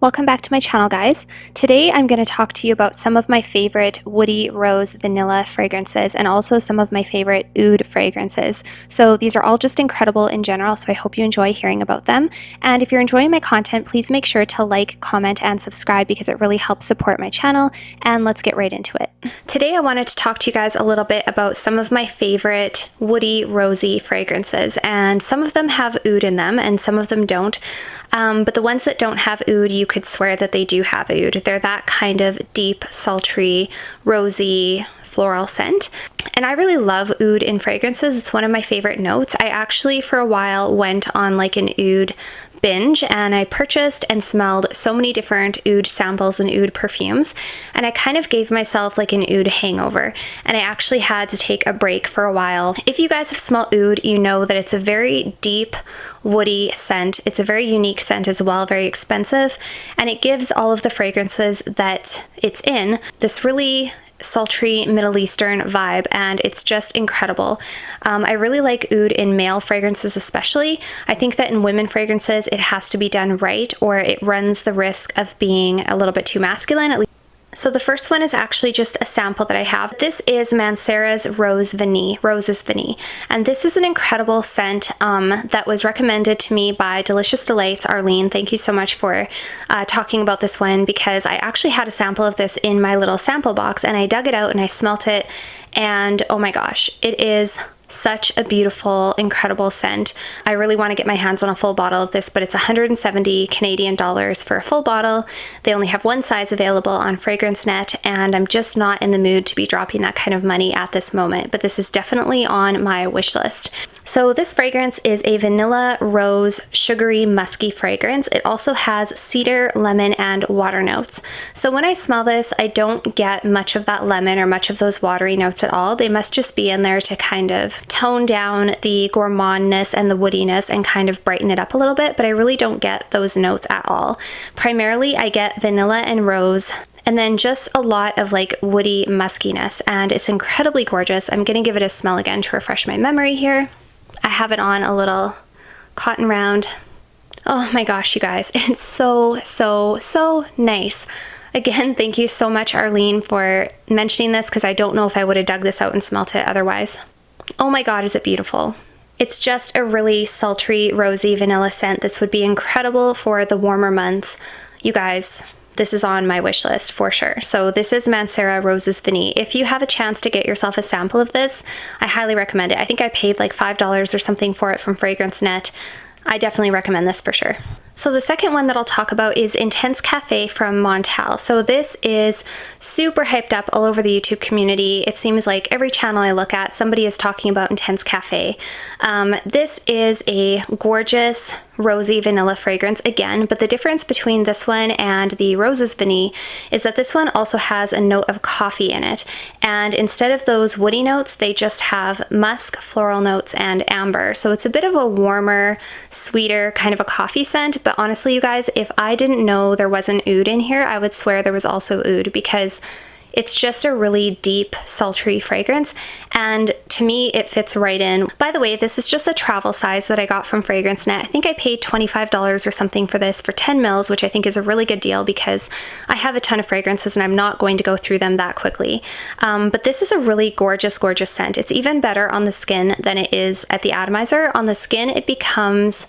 Welcome back to my channel, guys. Today I'm going to talk to you about some of my favorite woody rose vanilla fragrances and also some of my favorite oud fragrances. So these are all just incredible in general, so I hope you enjoy hearing about them. And if you're enjoying my content, please make sure to like, comment, and subscribe because it really helps support my channel. And let's get right into it. Today I wanted to talk to you guys a little bit about some of my favorite woody rosy fragrances, and some of them have oud in them and some of them don't. But the ones that don't have oud, you could swear that they do have oud. They're that kind of deep, sultry, rosy, floral scent. And I really love oud in fragrances. It's one of my favorite notes. I actually, for a while, went on like an oud binge, and I purchased and smelled so many different oud samples and oud perfumes, and I kind of gave myself like an oud hangover, and I actually had to take a break for a while. If you guys have smelled oud, you know that it's a very deep, woody scent. It's a very unique scent as well, very expensive, and it gives all of the fragrances that it's in this really sultry Middle Eastern vibe, and it's just incredible. I really like oud in male fragrances especially. I think that in women fragrances it has to be done right, or it runs the risk of being a little bit too masculine, at least. So the first one is actually just a sample that I have. This is Mancera's Roses Vanille, and this is an incredible scent that was recommended to me by Delicious Delights, Arlene. Thank you so much for talking about this one, because I actually had a sample of this in my little sample box, and I dug it out and I smelt it, and oh my gosh, it is such a beautiful, incredible scent. I really want to get my hands on a full bottle of this, but it's 170 Canadian dollars for a full bottle. They only have one size available on FragranceNet, and I'm just not in the mood to be dropping that kind of money at this moment, but this is definitely on my wish list. So this fragrance is a vanilla, rose, sugary, musky fragrance. It also has cedar, lemon, and water notes. So when I smell this, I don't get much of that lemon or much of those watery notes at all. They must just be in there to kind of tone down the gourmandness and the woodiness and kind of brighten it up a little bit, but I really don't get those notes at all. Primarily, I get vanilla and rose, and then just a lot of like woody muskiness, and it's incredibly gorgeous. I'm gonna give it a smell again to refresh my memory here. I have it on a little cotton round. Oh my gosh, you guys, it's so nice. Again, thank you so much, Arlene, for mentioning this, because I don't know if I would have dug this out and smelt it otherwise. Oh my god, is it beautiful. It's just a really sultry, rosy vanilla scent. This would be incredible for the warmer months. You guys, this is on my wish list for sure. So this is Mancera Roses Vanille. If you have a chance to get yourself a sample of this, I highly recommend it. I think I paid like $5 or something for it from FragranceNet. I definitely recommend this for sure. So the second one that I'll talk about is Intense Cafe from Montale. So this is super hyped up all over the YouTube community. It seems like every channel I look at, somebody is talking about Intense Cafe. This is a gorgeous rosy vanilla fragrance again, but the difference between this one and the Roses Vanille is that this one also has a note of coffee in it, and instead of those woody notes, they just have musk, floral notes, and amber. So it's a bit of a warmer, sweeter kind of a coffee scent, but honestly, you guys, if I didn't know there was an oud in here, I would swear there was also oud, because it's just a really deep, sultry fragrance, and to me, it fits right in. By the way, this is just a travel size that I got from FragranceNet. I think I paid $25 or something for this for 10 mils, which I think is a really good deal because I have a ton of fragrances and I'm not going to go through them that quickly. But this is a really gorgeous, gorgeous scent. It's even better on the skin than it is at the atomizer. On the skin, it becomes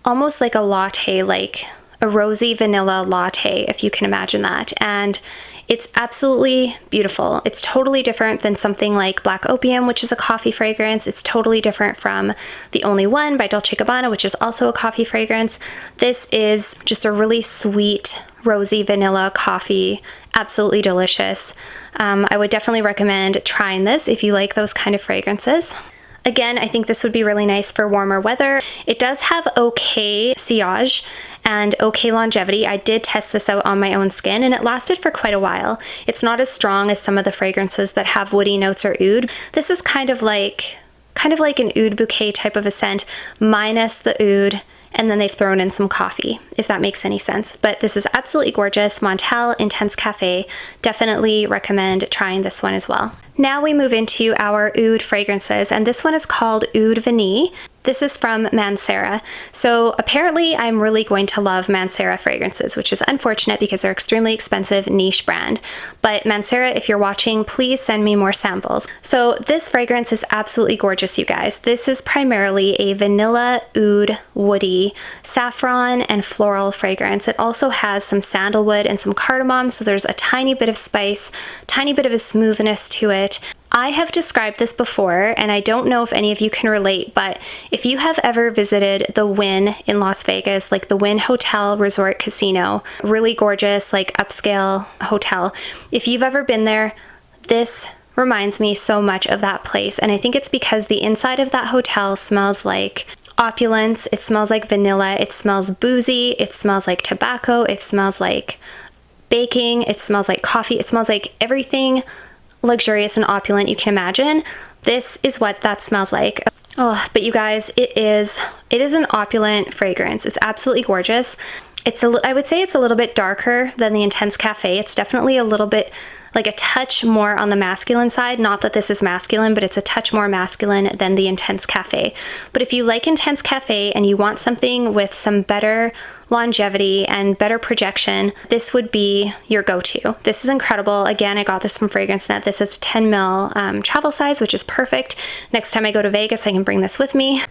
almost like a latte, like a rosy vanilla latte, if you can imagine that. And it's absolutely beautiful. It's totally different than something like Black Opium, which is a coffee fragrance. It's totally different from The Only One by Dolce & Gabbana, which is also a coffee fragrance. This is just a really sweet, rosy vanilla coffee. Absolutely delicious. I would definitely recommend trying this if you like those kind of fragrances. Again, I think this would be really nice for warmer weather. It does have okay sillage and okay longevity. I did test this out on my own skin and it lasted for quite a while. It's not as strong as some of the fragrances that have woody notes or oud. This is kind of like an Oud Bouquet type of a scent, minus the oud, and then they've thrown in some coffee, if that makes any sense. But this is absolutely gorgeous. Montale Intense Cafe. Definitely recommend trying this one as well. Now we move into our oud fragrances, and this one is called Oud Vanille. This is from Mancera. So apparently I'm really going to love Mancera fragrances, which is unfortunate because they're extremely expensive niche brand. But Mancera, if you're watching, please send me more samples. So this fragrance is absolutely gorgeous, you guys. This is primarily a vanilla, oud, woody, saffron, and floral fragrance. It also has some sandalwood and some cardamom, so there's a tiny bit of spice, tiny bit of a smoothness to it. I have described this before, and I don't know if any of you can relate, but if you have ever visited the Wynn in Las Vegas, like the Wynn Hotel Resort Casino, really gorgeous, like upscale hotel, if you've ever been there, this reminds me so much of that place. And I think it's because the inside of that hotel smells like opulence, it smells like vanilla, it smells boozy, it smells like tobacco, it smells like baking, it smells like coffee, it smells like everything luxurious and opulent you can imagine. This is what that smells like. Oh, but you guys, it is an opulent fragrance. It's absolutely gorgeous. I would say it's a little bit darker than the Intense Cafe. It's definitely a little bit like a touch more on the masculine side. Not that this is masculine, but it's a touch more masculine than the Intense Cafe. But if you like Intense Cafe and you want something with some better longevity and better projection, this would be your go-to. This is incredible. Again, I got this from FragranceNet. This is 10 ml travel size, which is perfect. Next time I go to Vegas, I can bring this with me.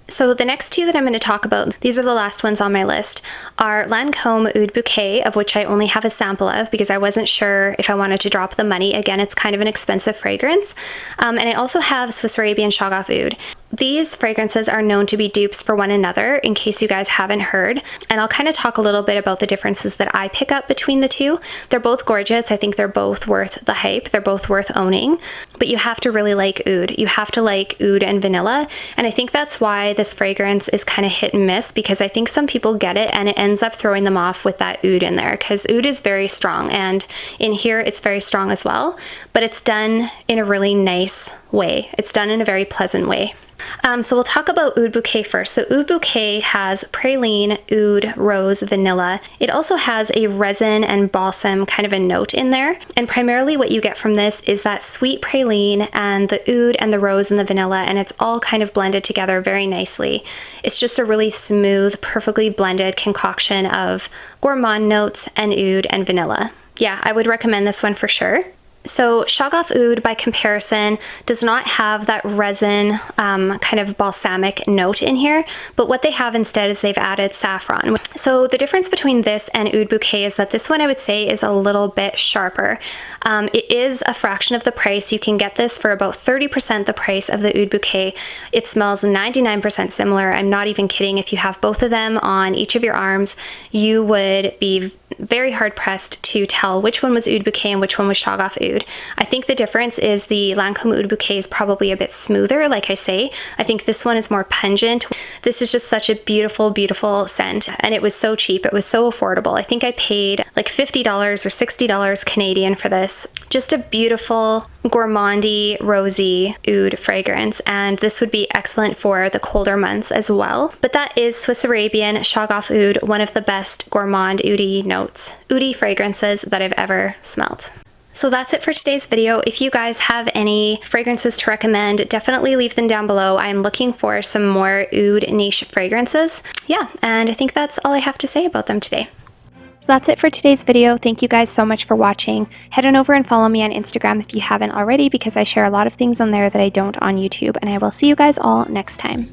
So the next two that I'm going to talk about, these are the last ones on my list, are Lancome Oud Bouquet, of which I only have a sample of because I wasn't sure if I wanted to drop the money. Again, it's kind of an expensive fragrance. And I also have Swiss Arabian Shaghaf Oud. These fragrances are known to be dupes for one another, in case you guys haven't heard, and I'll kind of talk a little bit about the differences that I pick up between the two. They're both gorgeous. I think they're both worth the hype. They're both worth owning, but you have to really like oud. You have to like oud and vanilla, and I think that's why this fragrance is kind of hit and miss, because I think some people get it and it ends up throwing them off with that oud in there, because oud is very strong, and in here it's very strong as well, but it's done in a really nice way. It's done in a very pleasant way. So we'll talk about Oud Bouquet first. So Oud Bouquet has praline, oud, rose, vanilla. It also has a resin and balsam kind of a note in there. And primarily what you get from this is that sweet praline and the oud and the rose and the vanilla, and it's all kind of blended together very nicely. It's just a really smooth, perfectly blended concoction of gourmand notes and oud and vanilla. Yeah, I would recommend this one for sure. So Shaghaf Oud, by comparison, does not have that resin kind of balsamic note in here, but what they have instead is they've added saffron. So the difference between this and Oud Bouquet is that this one I would say is a little bit sharper. It is a fraction of the price. You can get this for about 30% the price of the Oud Bouquet. It smells 99% similar. I'm not even kidding. If you have both of them on each of your arms, you would be very hard pressed to tell which one was Oud Bouquet and which one was Shaghaf Oud. I think the difference is the Lancome Oud Bouquet is probably a bit smoother, like I say. I think this one is more pungent. This is just such a beautiful, beautiful scent, and it was so cheap. It was so affordable. I think I paid like $50 or $60 Canadian for this. Just a beautiful, gourmandy, rosy oud fragrance, and this would be excellent for the colder months as well. But that is Swiss Arabian Shaghaf Oud, one of the best gourmand oudy notes, oudy fragrances that I've ever smelled. So that's it for today's video. If you guys have any fragrances to recommend, definitely leave them down below. I'm looking for some more oud niche fragrances. Yeah, and I think that's all I have to say about them today. So that's it for today's video. Thank you guys so much for watching. Head on over and follow me on Instagram if you haven't already, because I share a lot of things on there that I don't on YouTube, and I will see you guys all next time.